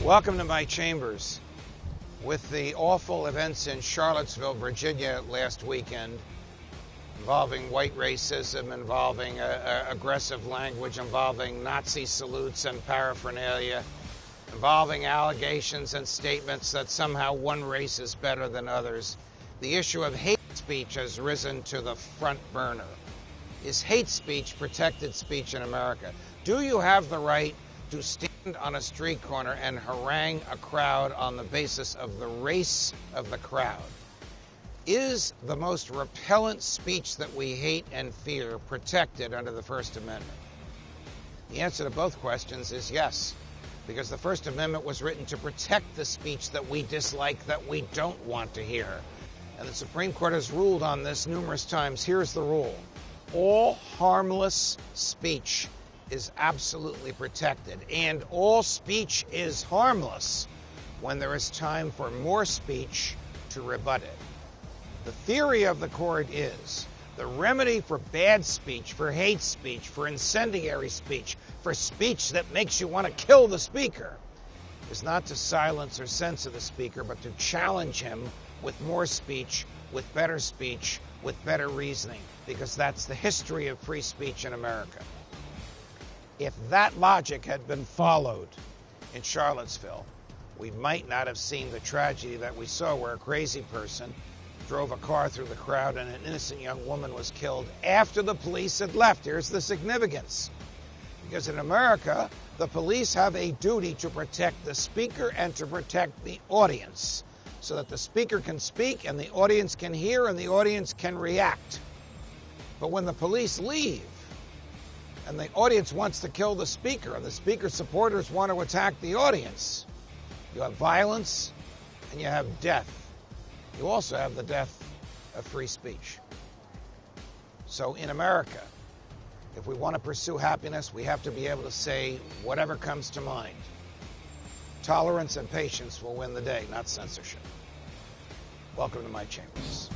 Welcome to my chambers. With the awful events in Charlottesville, Virginia last weekend, involving white racism, involving aggressive language, involving Nazi salutes and paraphernalia, involving allegations and statements that somehow one race is better than others, the issue of hate speech has risen to the front burner. Is hate speech protected speech in America? Do you have the right to stand on a street corner and harangue a crowd on the basis of the race of the crowd? Is the most repellent speech that we hate and fear protected under the First Amendment? The answer to both questions is yes, because the First Amendment was written to protect the speech that we dislike, that we don't want to hear. And the Supreme Court has ruled on this numerous times. Here's the rule. All harmless speech is absolutely protected, and all speech is harmless when there is time for more speech to rebut it. The theory of the court is the remedy for bad speech, for hate speech, for incendiary speech, for speech that makes you want to kill the speaker is not to silence or censor the speaker, but to challenge him with more speech, with better reasoning, because that's the history of free speech in America. If that logic had been followed in Charlottesville, we might not have seen the tragedy that we saw, where a crazy person drove a car through the crowd and an innocent young woman was killed after the police had left. Here's the significance. Because in America, the police have a duty to protect the speaker and to protect the audience, so that the speaker can speak and the audience can hear and the audience can react. But when the police leave and the audience wants to kill the speaker and the speaker's supporters want to attack the audience, you have violence and you have death. You also have the death of free speech. So in America, if we want to pursue happiness, we have to be able to say whatever comes to mind. Tolerance and patience will win the day, not censorship. Welcome to my chambers.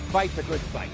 Fight the good fight.